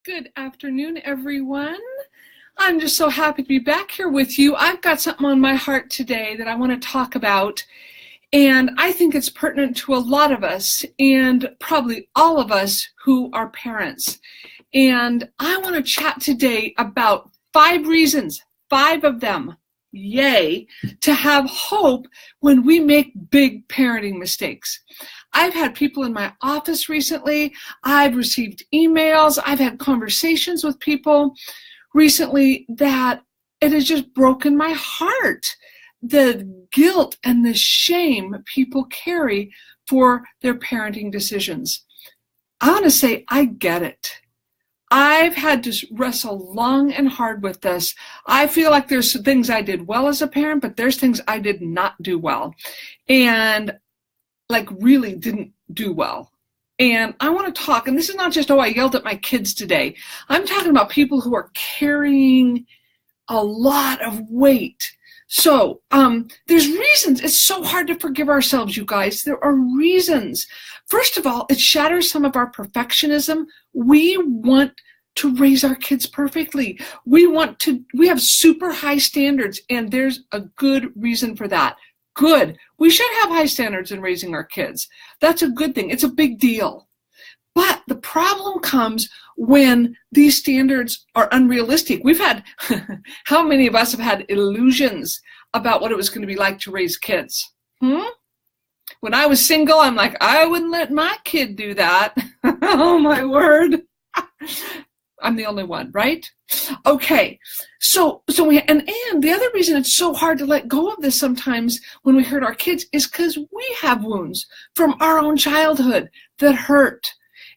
Good afternoon, everyone. I'm just so happy to be back here with you. I've got something on my heart today that I want to talk about, and I think it's pertinent to a lot of us, and probably all of us who are parents. And I want to chat today about 5 reasons, 5 of them, yay, to have hope when we make big parenting mistakes. I've had people in my office recently. I've received emails. I've had conversations with people recently that it has just broken my heart. The guilt and the shame people carry for their parenting decisions. I want to say I get it. I've had to wrestle long and hard with this. I feel like there's things I did well as a parent, but there's things I did not do well. And really didn't do well. And I want to talk, and this is not just, I yelled at my kids today. I'm talking about people who are carrying a lot of weight. So there's reasons. It's so hard to forgive ourselves, you guys. There are reasons. First of all, it shatters some of our perfectionism. We want to raise our kids perfectly. We have super high standards, and there's a good reason for that. Good. We should have high standards in raising our kids. That's a good thing. It's a big deal. But the problem comes when these standards are unrealistic. We've had, how many of us have had illusions about what it was going to be like to raise kids? When I was single, I'm like, I wouldn't let my kid do that. Oh my word. I'm the only one, right? Okay, and the other reason it's so hard to let go of this sometimes when we hurt our kids is because we have wounds from our own childhood that hurt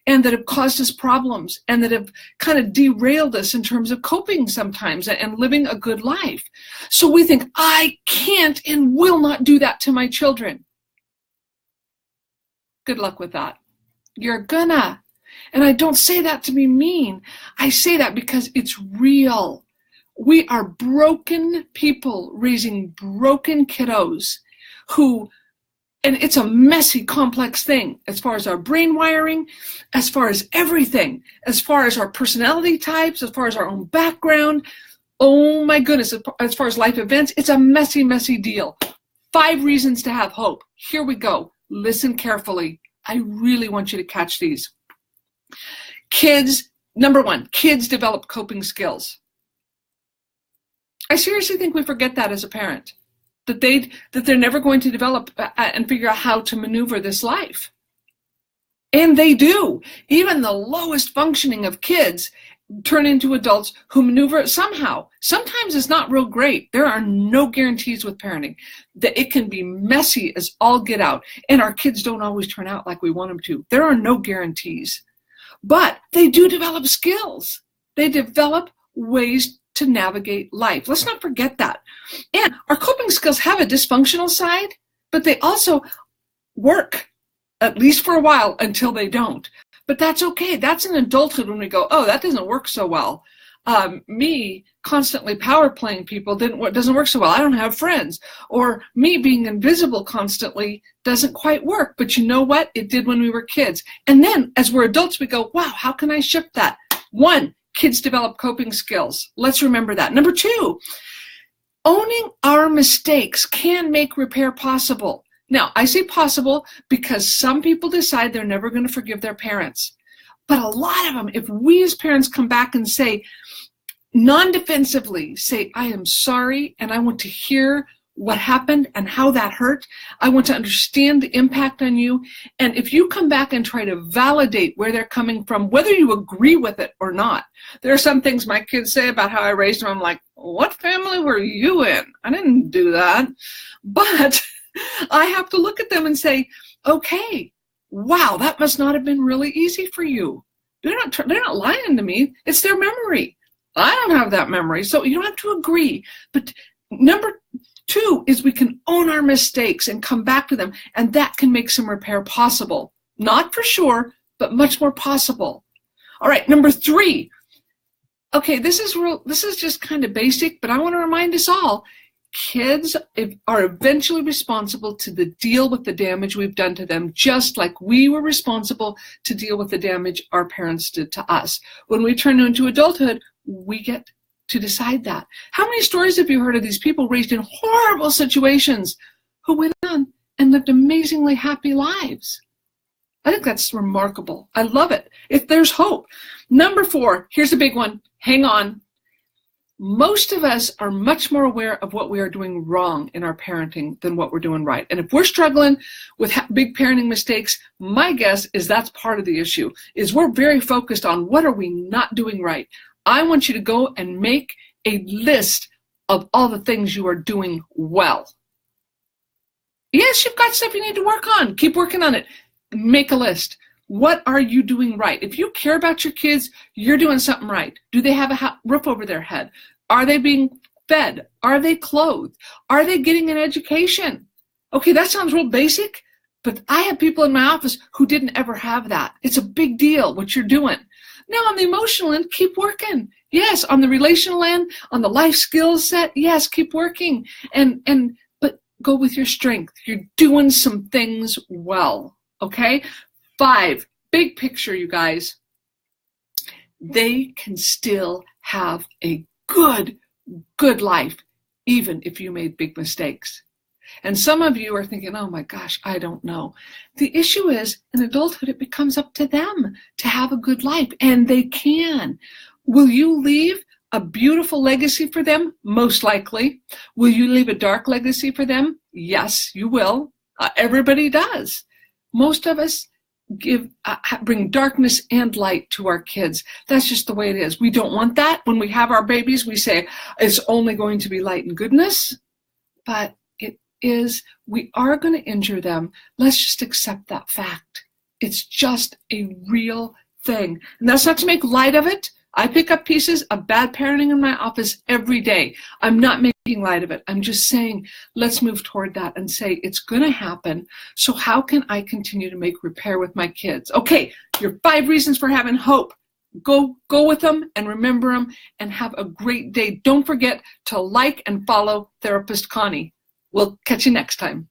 and that have caused us problems and that have kind of derailed us in terms of coping sometimes and living a good life. So we think, I can't and will not do that to my children. Good luck with that. You're gonna. And I don't say that to be mean. I say that because it's real. We are broken people raising broken kiddos and it's a messy, complex thing as far as our brain wiring, as far as everything, as far as our personality types, as far as our own background. Oh my goodness, as far as life events, it's a messy, messy deal. 5 reasons to have hope. Here we go. Listen carefully. I really want you to catch these. Kids, number 1, kids develop coping skills. I seriously think we forget that as a parent, that they're never going to develop and figure out how to maneuver this life. And they do. Even the lowest functioning of kids turn into adults who maneuver it somehow. Sometimes it's not real great. There are no guarantees with parenting. That it can be messy as all get out, and our kids don't always turn out like we want them to. There are no guarantees. But they do develop skills. They develop ways to navigate life. Let's not forget that. And our coping skills have a dysfunctional side, but they also work, at least for a while, until they don't. But that's okay. That's in adulthood when we go, that doesn't work so well. Me constantly power playing people doesn't work so well. I don't have friends. Or me being invisible constantly doesn't quite work. But you know what? It did when we were kids. And then as we're adults, we go, wow, how can I shift that? 1, kids develop coping skills. Let's remember that. Number 2, owning our mistakes can make repair possible. Now, I say possible because some people decide they're never going to forgive their parents. But a lot of them, if we as parents come back and say, non-defensively, say, I am sorry, and I want to hear what happened and how that hurt. I want to understand the impact on you. And if you come back and try to validate where they're coming from, whether you agree with it or not, there are some things my kids say about how I raised them. I'm like, what family were you in? I didn't do that. But I have to look at them and say, okay, wow, that must not have been really easy for you. They're not lying to me. It's their memory. I don't have that memory, so you don't have to agree. But number 2 is we can own our mistakes and come back to them, and that can make some repair possible. Not for sure, but much more possible. All right, number 3. Okay, this is just kind of basic, but I want to remind us all. kids are eventually responsible to deal with the damage we've done to them, just like we were responsible to deal with the damage our parents did to us. When we turn into adulthood, we get to decide that. How many stories have you heard of these people raised in horrible situations who went on and lived amazingly happy lives? I think that's remarkable. I love it. If there's hope. Number 4, here's a big one. Hang on. Most of us are much more aware of what we are doing wrong in our parenting than what we're doing right. And if we're struggling with big parenting mistakes, my guess is that's part of the issue, is we're very focused on what are we not doing right. I want you to go and make a list of all the things you are doing well. Yes, you've got stuff you need to work on. Keep working on it. Make a list. What are you doing right? If you care about your kids, you're doing something right. Do they have a roof over their head? Are they being fed? Are they clothed? Are they getting an education? Okay, that sounds real basic, but I have people in my office who didn't ever have that. It's a big deal what you're doing. Now on the emotional end, keep working. Yes, on the relational end, on the life skills set, yes, keep working. But go with your strength. You're doing some things well, okay? 5, big picture, you guys. They can still have a good life, even if you made big mistakes. And some of you are thinking, oh my gosh, I don't know. The issue is, in adulthood, it becomes up to them to have a good life, and they can. Will you leave a beautiful legacy for them? Most likely. Will you leave a dark legacy for them? Yes, you will. Everybody does. Most of us bring darkness and light to our kids. That's just the way it is. We don't want that. When we have our babies, we say it's only going to be light and goodness, but it is, we are going to injure them. Let's just accept that fact. It's just a real thing. And that's not to make light of it. I pick up pieces of bad parenting in my office every day. I'm not making light of it. I'm just saying, let's move toward that and say, it's going to happen. So how can I continue to make repair with my kids? Okay, your 5 reasons for having hope. Go with them and remember them and have a great day. Don't forget to like and follow Therapist Connie. We'll catch you next time.